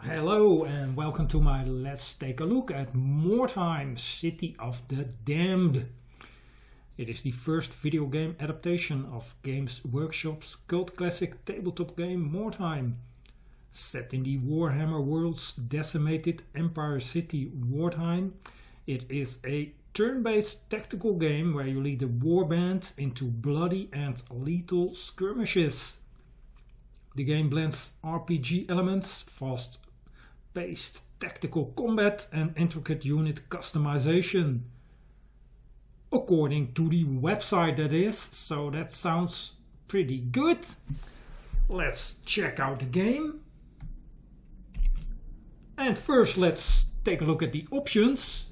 Hello and welcome to my Let's Take a Look at Mordheim, City of the Damned. It is the first video game adaptation of Games Workshop's cult classic tabletop game Mordheim. Set in the Warhammer World's decimated Empire city Mordheim, it is a turn-based tactical game where you lead a warband into bloody and lethal skirmishes. The game blends RPG elements, fast-paced tactical combat and intricate unit customization. According to the website, that is, so that sounds pretty good. Let's check out the game. And first let's take a look at the options.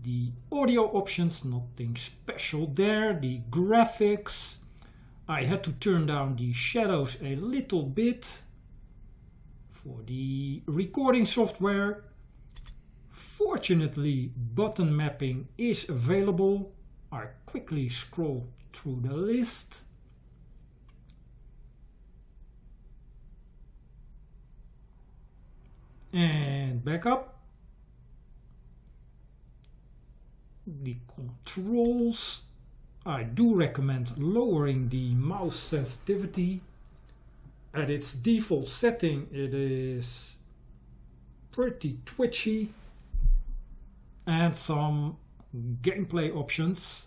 The audio options, nothing special there. The graphics, I had to turn down the shadows a little bit. For the recording software, fortunately button mapping is available. I quickly scroll through the list. And back up. The controls, I do recommend lowering the mouse sensitivity. At its default setting it is pretty twitchy. And some gameplay options.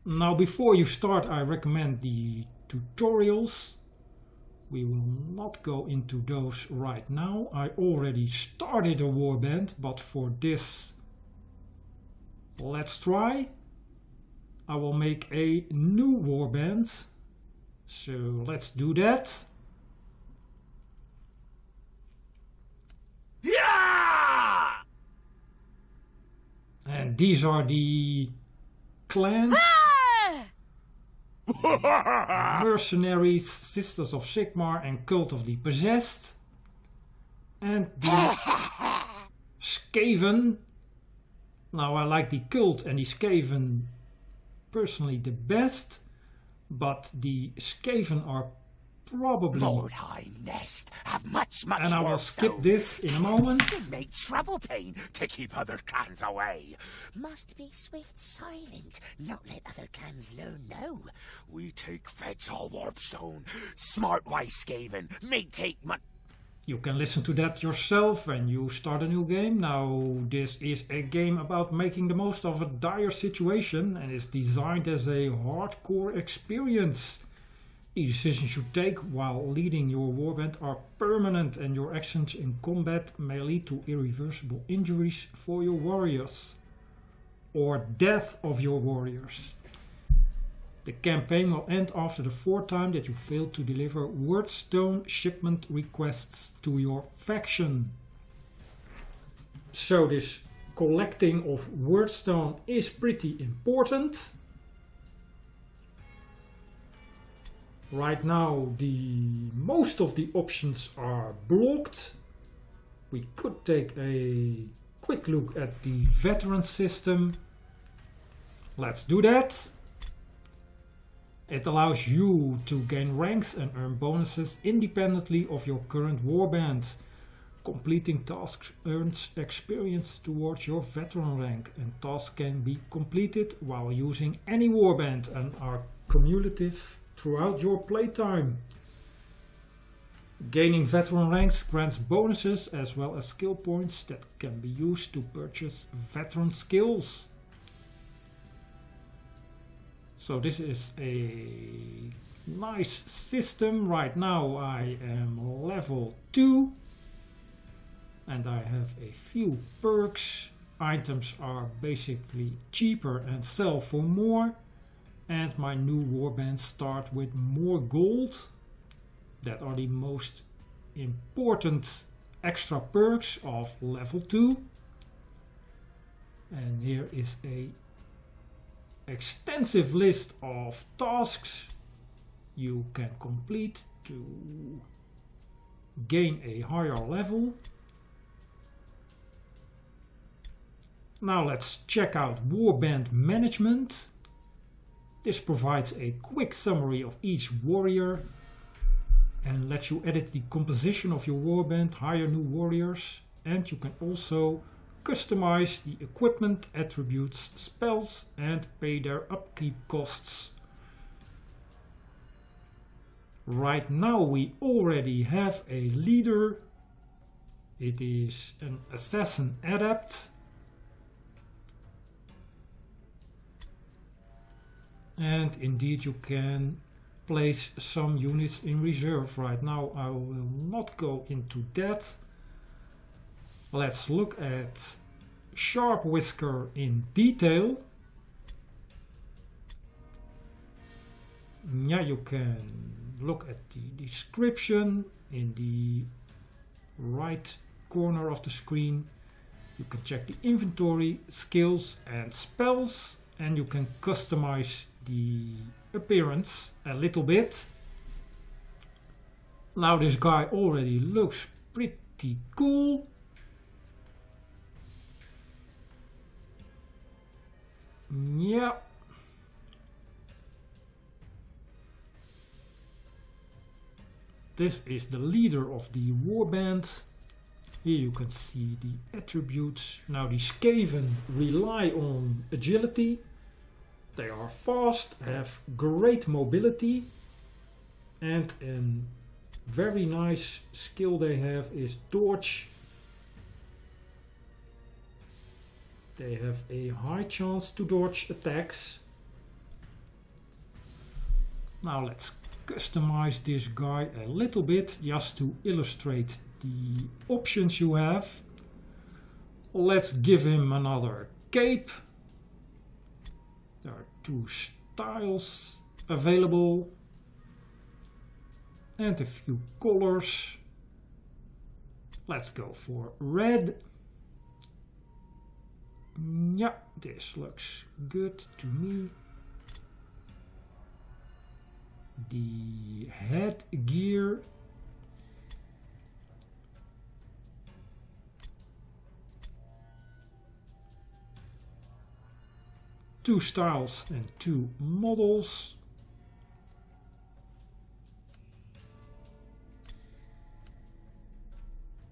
Now before you start, I recommend the tutorials. We will not go into those right now. I already started a warband, but for this let's try, I will make a new warband. So let's do that. Yeah! And these are the clans. Mercenaries, Sisters of Sigmar and Cult of the Possessed. And the Skaven. Now I like the Cult and the Skaven personally the best, but the Skaven are probably... Mordheim nest have much and I will skip this in a moment. Make trouble pain to keep other clans away. Must be swift silent, not let other clans learn no. We take feds all Wyrdstone. Smart wise Skaven, may take much. You can listen to that yourself when you start a new game. Now, this is a game about making the most of a dire situation and is designed as a hardcore experience. Each decision you take while leading your warband are permanent, and your actions in combat may lead to irreversible injuries for your warriors or death of your warriors. The campaign will end after the fourth time that you fail to deliver Wyrdstone shipment requests to your faction. So this collecting of Wyrdstone is pretty important. Right now most of the options are blocked. We could take a quick look at the veteran system. Let's do that. It allows you to gain ranks and earn bonuses independently of your current warband. Completing tasks earns experience towards your veteran rank, and tasks can be completed while using any warband and are cumulative throughout your playtime. Gaining veteran ranks grants bonuses as well as skill points that can be used to purchase veteran skills. So this is a nice system. Right now I am level 2 and I have a few perks. Items are basically cheaper and sell for more. And my new warbands start with more gold. That are the most important extra perks of level 2. And here is a extensive list of tasks you can complete to gain a higher level. Now let's check out Warband Management. This provides a quick summary of each warrior and lets you edit the composition of your warband, hire new warriors, and you can also customize the equipment, attributes, spells, and pay their upkeep costs. Right now we already have a leader. It is an assassin adept. And indeed you can place some units in reserve. Right now I will not go into that. Let's look at Sharp Whisker in detail. Yeah, you can look at the description in the right corner of the screen. You can check the inventory, skills and spells, and you can customize the appearance a little bit. Now this guy already looks pretty cool. Yeah. This is the leader of the warband. Here you can see the attributes. Now the Skaven rely on agility. They are fast, have great mobility, and a very nice skill they have is dodge. They have a high chance to dodge attacks. Now let's customize this guy a little bit just to illustrate the options you have. Let's give him another cape. There are 2 styles available and a few colors. Let's go for red. Yeah, this looks good to me. The headgear. Two styles and 2 models.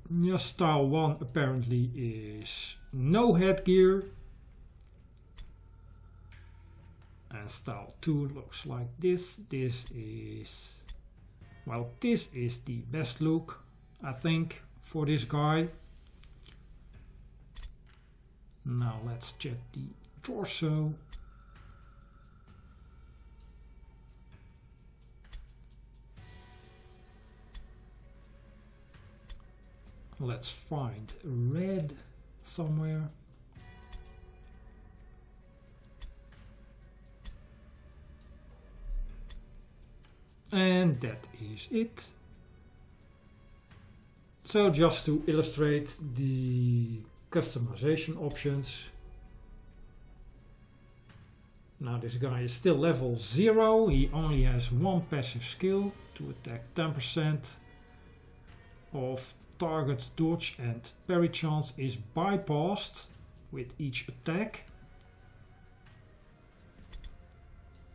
Yeah, style 1 apparently is no headgear. And style 2 looks like this. This is the best look, I think, for this guy. Now let's check the torso. Let's find red somewhere. And that is it. So just to illustrate the customization options. Now this guy is still level 0. He only has 1 passive skill to attack 10% of target's dodge and parry chance is bypassed with each attack.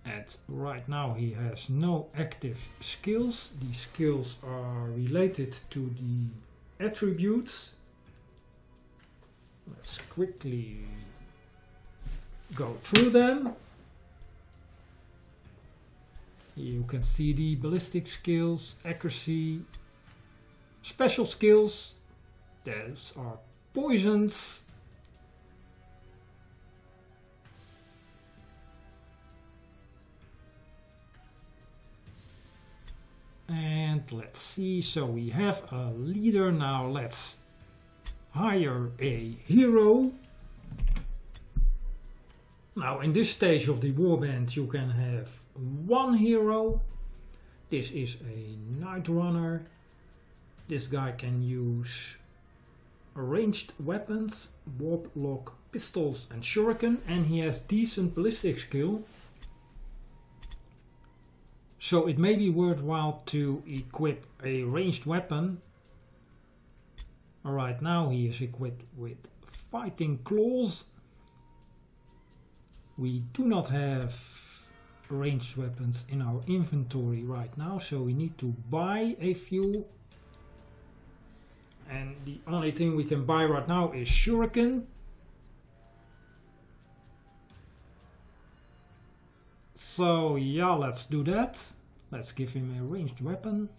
And right now he has no active skills. These skills are related to the attributes. Let's quickly go through them. Here you can see the ballistic skills, accuracy, special skills. Those are poisons. And let's see, so we have a leader. Now let's hire a hero. Now in this stage of the warband you can have 1 hero. This is a night runner. This guy can use ranged weapons, warp lock, pistols and shuriken, and he has decent ballistic skill. So it may be worthwhile to equip a ranged weapon. Right now he is equipped with fighting claws. We do not have ranged weapons in our inventory right now, so we need to buy a few. And the only thing we can buy right now is shuriken. So yeah, let's do that. Let's give him a ranged weapon.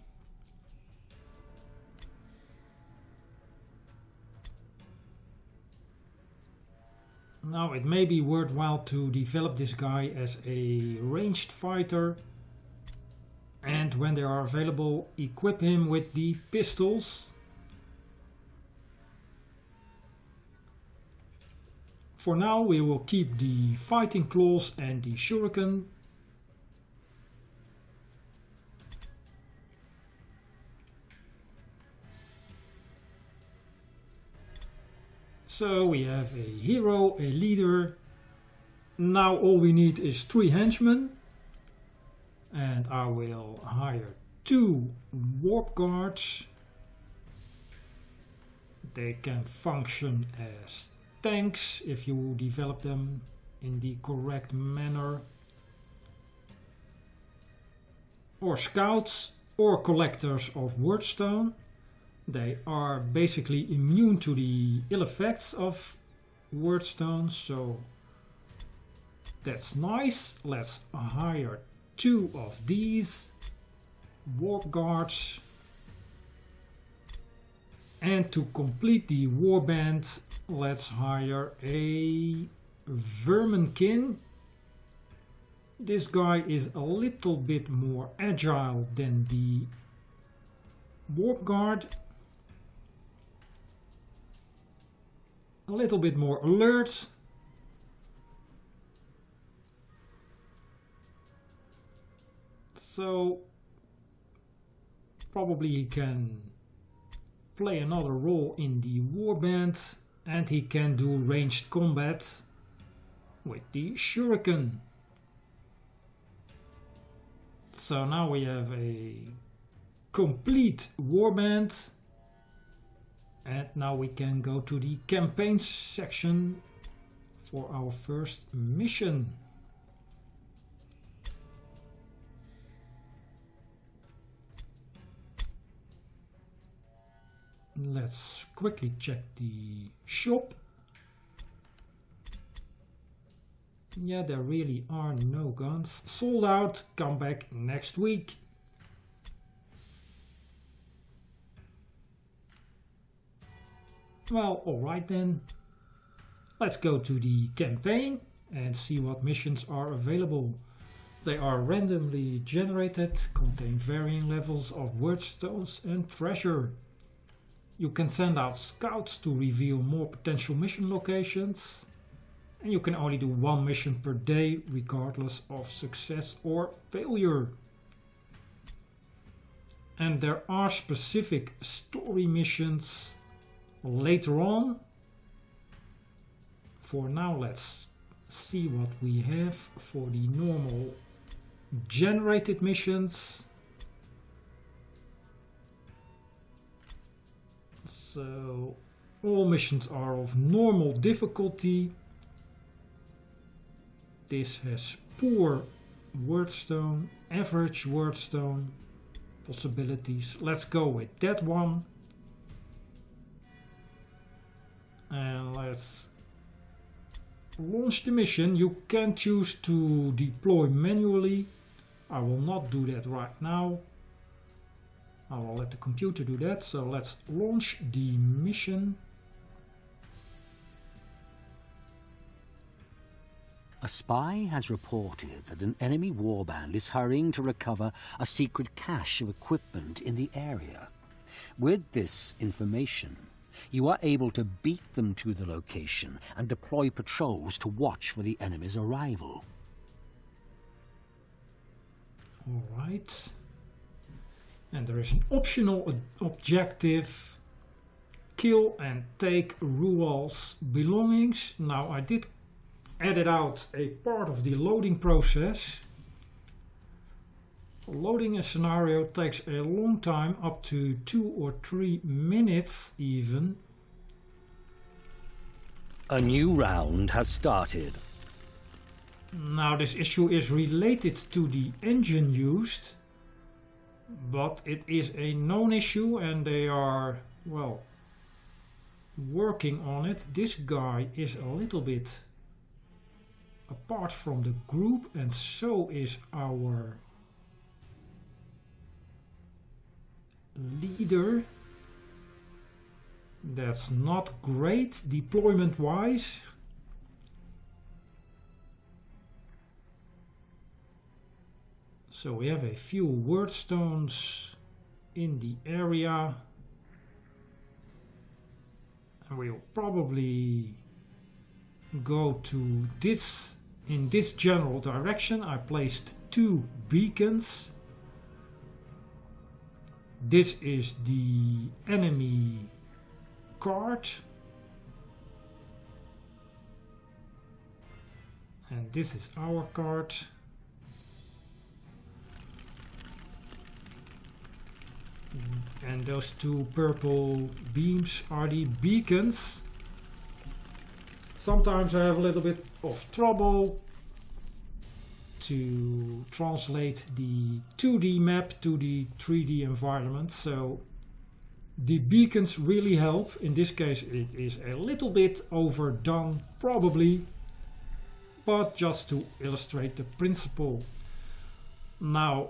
Now it may be worthwhile to develop this guy as a ranged fighter, and when they are available, equip him with the pistols. For now we will keep the fighting claws and the shuriken. So we have a hero, a leader. Now all we need is 3 henchmen. And I will hire 2 warp guards. They can function as tanks if you develop them in the correct manner. Or scouts or collectors of Wyrdstone. They are basically immune to the ill effects of Wyrdstone, so that's nice. Let's hire 2 of these warp guards. And to complete the warband, let's hire a verminkin. This guy is a little bit more agile than the warp guard. A little bit more alert. So probably he can play another role in the warband, and he can do ranged combat with the shuriken. So now we have a complete warband. And now we can go to the campaign section for our first mission. Let's quickly check the shop. Yeah, there really are no guns. Sold out, come back next week. Well, alright then. Let's go to the campaign and see what missions are available. They are randomly generated, contain varying levels of Wyrdstones and treasure. You can send out scouts to reveal more potential mission locations. And you can only do 1 mission per day, regardless of success or failure. And there are specific story missions later on. For now, let's see what we have for the normal generated missions. So all missions are of normal difficulty. This has poor Wyrdstone, average Wyrdstone possibilities. Let's go with that one. And let's launch the mission. You can choose to deploy manually. I will not do that right now. I will let the computer do that. So let's launch the mission. A spy has reported that an enemy warband is hurrying to recover a secret cache of equipment in the area. With this information, you are able to beat them to the location and deploy patrols to watch for the enemy's arrival. Alright. And there is an optional objective. Kill and take Rual's belongings. Now I did edit out a part of the loading process. Loading a scenario takes a long time, up to 2 or 3 minutes even. A new round has started. Now this issue is related to the engine used, but it is a known issue and they are, well, working on it. This guy is a little bit apart from the group, and so is our leader. That's not great deployment wise. So we have a few Wyrdstones in the area, and we'll probably go to this in this general direction. I placed 2 beacons. This is the enemy card, and this is our card. And those 2 purple beams are the beacons. Sometimes I have a little bit of trouble to translate the 2D map to the 3D environment, so the beacons really help. In this case it is a little bit overdone probably, but just to illustrate the principle. Now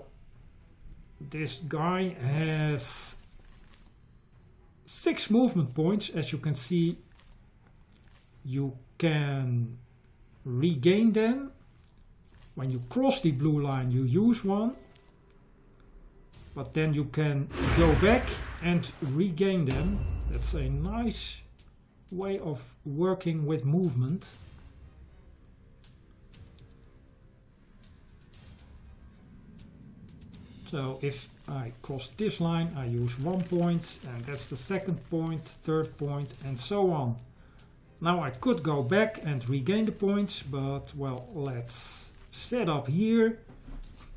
this guy has 6 movement points. As you can see, you can regain them. When you cross the blue line you use 1, but then you can go back and regain them. That's a nice way of working with movement. So if I cross this line I use 1 point, and that's the 2nd point, 3rd point, and so on. Now I could go back and regain the points, but well, let's set up here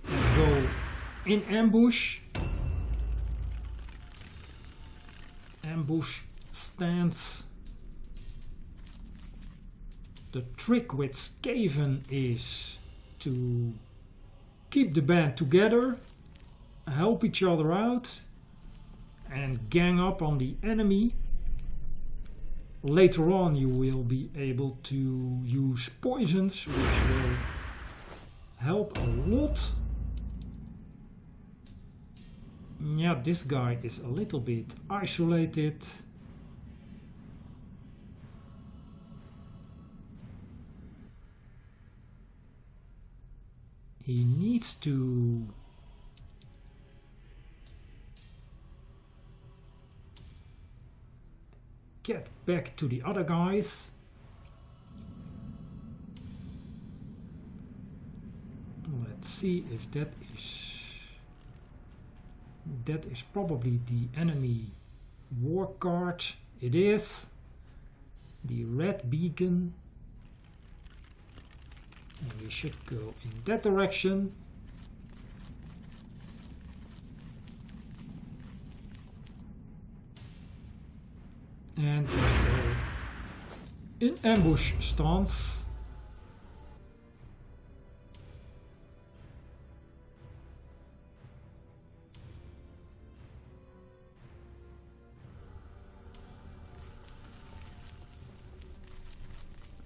and go in ambush. Ambush stance. The trick with Skaven is to keep the band together, help each other out, and gang up on the enemy. Later on you will be able to use poisons, which will help a lot. Yeah, this guy is a little bit isolated. He needs to get back to the other guys. Let's see if that is probably the enemy war card. It is the red beacon, and we should go in that direction. And let's go in ambush stance.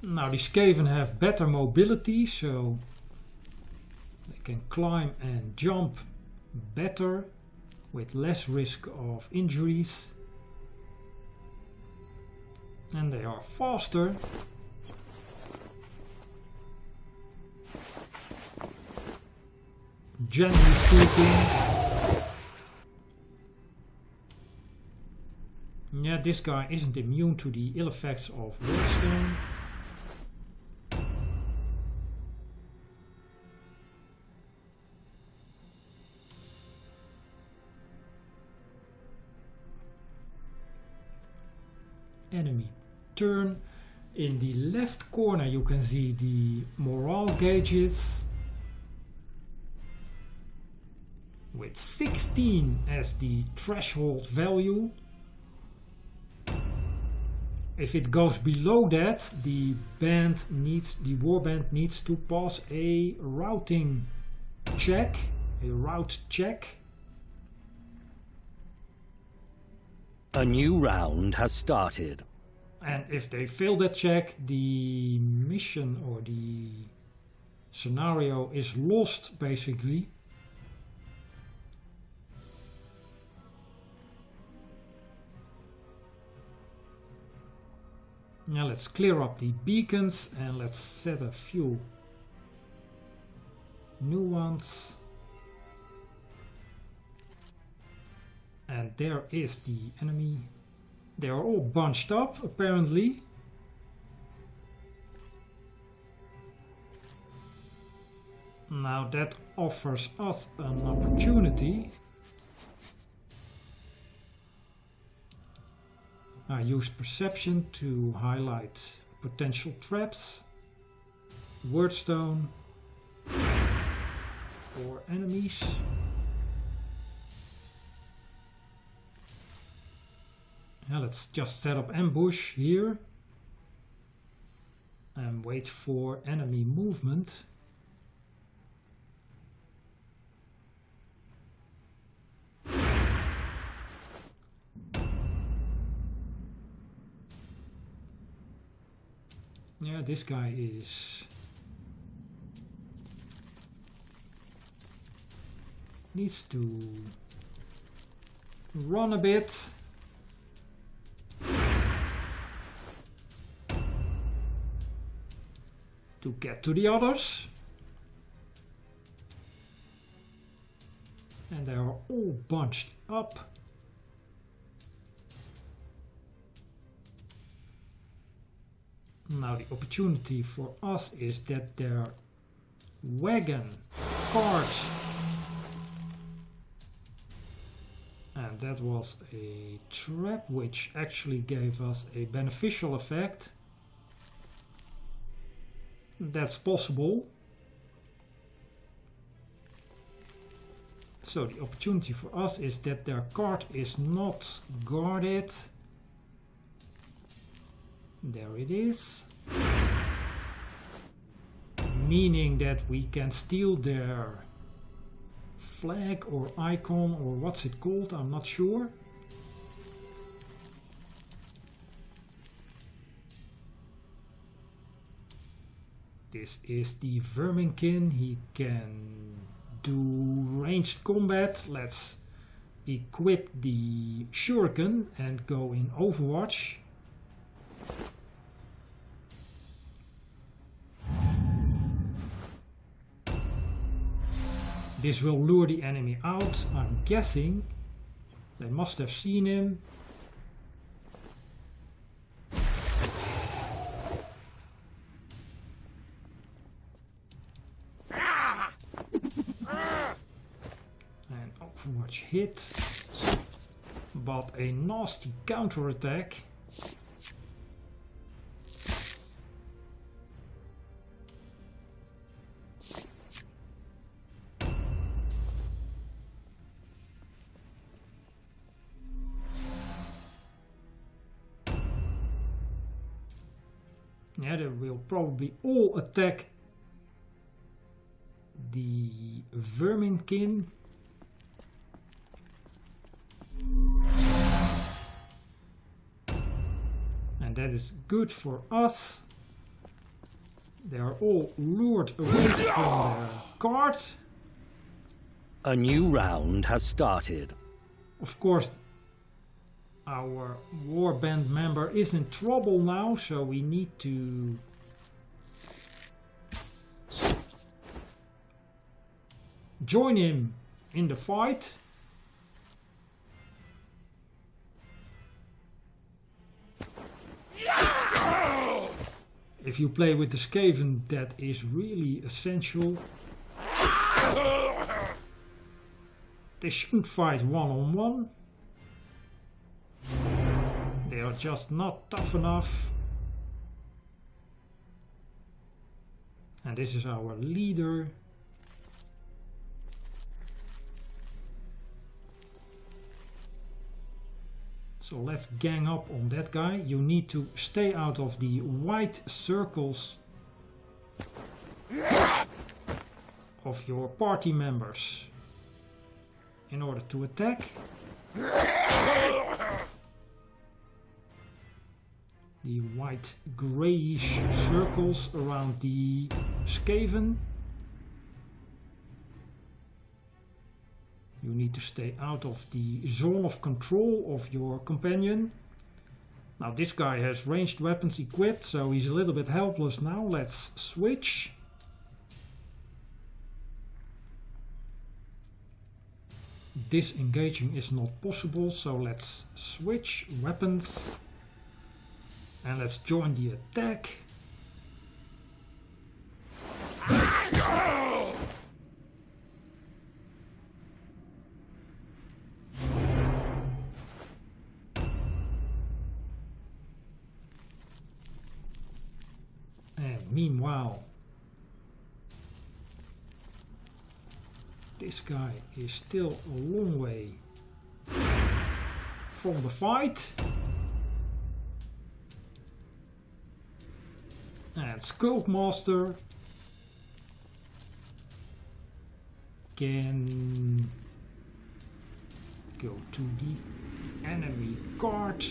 Now the Skaven have better mobility, so they can climb and jump better with less risk of injuries. And they are faster. Generally speaking. Yeah, this guy isn't immune to the ill effects of Wyrdstone. Enemy turn. In the left corner you can see the morale gauges with 16 as the threshold value. If it goes below that, the warband needs to pass a routing check, a route check. A new round has started. And if they fail that check, the mission or the scenario is lost, basically. Now let's clear up the beacons and let's set a few new ones. And there is the enemy. They are all bunched up, apparently. Now that offers us an opportunity. I use perception to highlight potential traps, Wyrdstone, or enemies. Now let's just set up ambush here and wait for enemy movement. Yeah, this guy needs to run a bit. To get to the others. And they are all bunched up. Now the opportunity for us is that their wagon, cart, and that was a trap which actually gave us a beneficial effect. That's possible. So the opportunity for us is that their cart is not guarded. There it is. Meaning that we can steal their flag or icon or what's it called, I'm not sure. This is the Verminkin. He can do ranged combat. Let's equip the Shuriken and go in Overwatch. This will lure the enemy out, I'm guessing. They must have seen him. And Overwatch hit. But a nasty counterattack. Yeah, they will probably all attack the Verminkin. And that is good for us. They are all lured away from their cart. A new round has started. Of course, our warband member is in trouble now, so we need to join him in the fight. If you play with the Skaven, that is really essential. They shouldn't fight one-on-one. They are just not tough enough. And this is our leader. So let's gang up on that guy. You need to stay out of the white circles of your party members in order to attack. The white grayish circles around the Skaven. You need to stay out of the zone of control of your companion. Now this guy has ranged weapons equipped, so he's a little bit helpless now. Let's switch. Disengaging is not possible, so let's switch weapons. And let's join the attack. And meanwhile, this guy is still a long way from the fight. And Sculptmaster can go to the enemy card.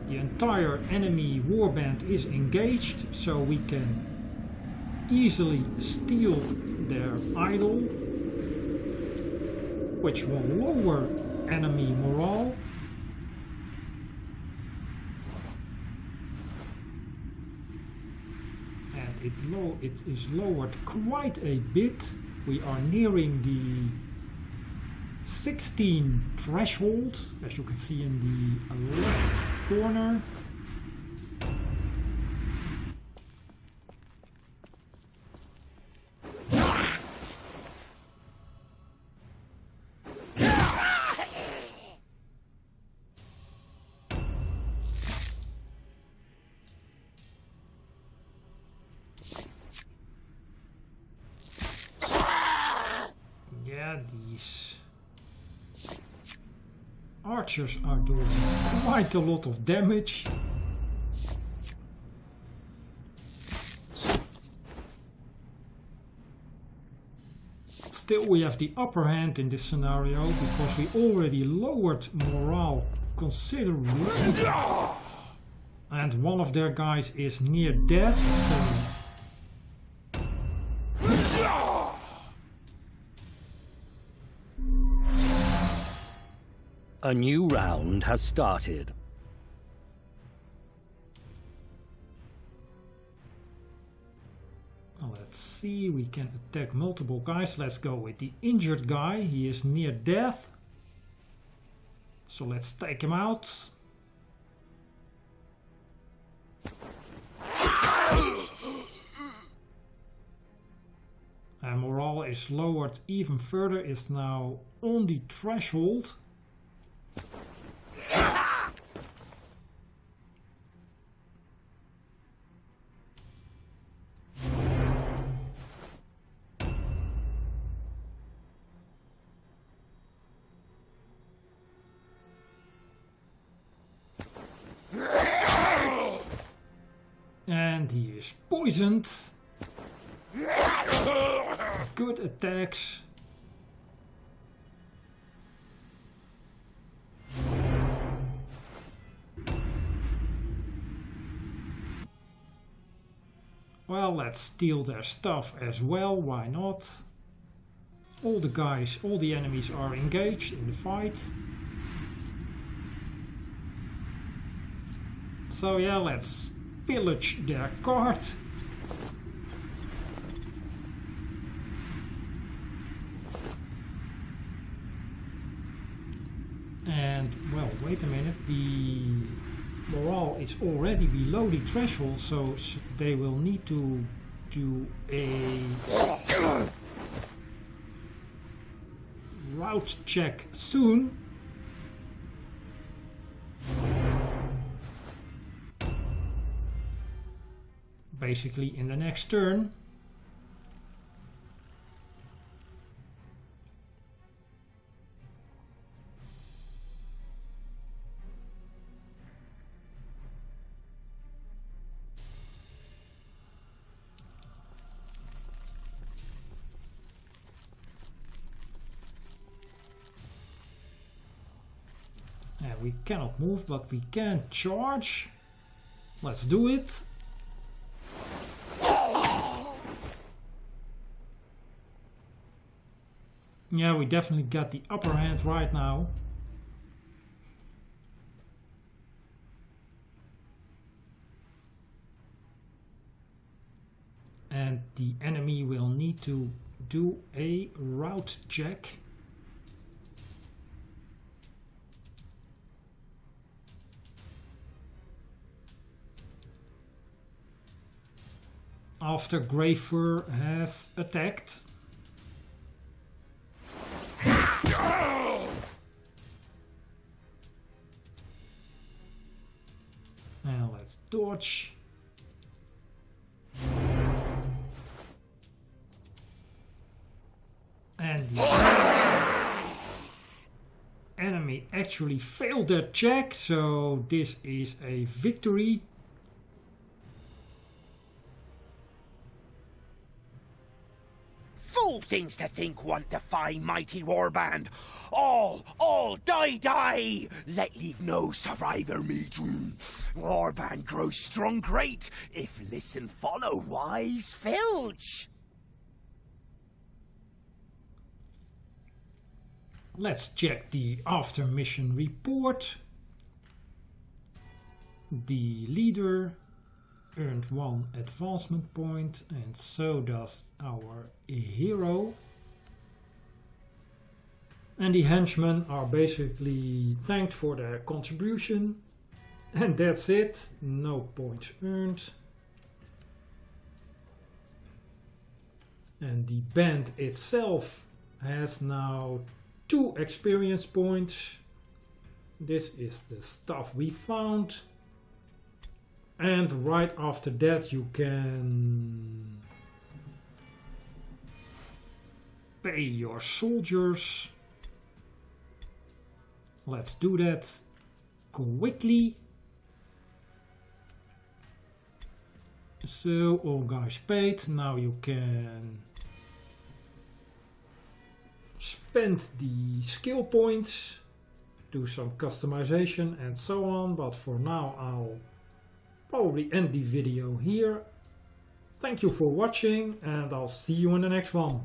The entire enemy warband is engaged, so we can easily steal their idol, which will lower enemy morale. And it is lowered quite a bit. We are nearing the 16 threshold, as you can see in the left corner. Yeah, these archers are doing quite a lot of damage. Still, we have the upper hand in this scenario because we already lowered morale considerably. And one of their guys is near death, so a new round has started. Let's see, we can attack multiple guys. Let's go with the injured guy. He is near death. So let's take him out. And morale is lowered even further. It's now on the threshold. And he is poisoned. Good attacks. Well, let's steal their stuff as well, why not? All the guys, all the enemies are engaged in the fight. So yeah, let's pillage their cart. And well, wait a minute, the morale is already below the threshold, so they will need to do a route check soon. Basically in the next turn. we cannot move, but we can charge. Let's do it. Yeah, we definitely got the upper hand right now. And the enemy will need to do a route check. After Grey Fur has attacked. And let's dodge. And the enemy actually failed their check, so this is a victory. Fool things to think one defy mighty warband. All, die, die! Let leave no survivor meet. Warband grows strong great, if listen follow wise filch. Let's check the after mission report. The leader earned 1 advancement point, and so does our hero. And the henchmen are basically thanked for their contribution. And that's it. No points earned. And the band itself has now 2 experience points. This is the stuff we found. And right after that you can pay your soldiers. Let's do that quickly. So all guys paid. Now you can spend the skill points, do some customization and so on, but for now I'll probably end the video here. Thank you for watching, and I'll see you in the next one.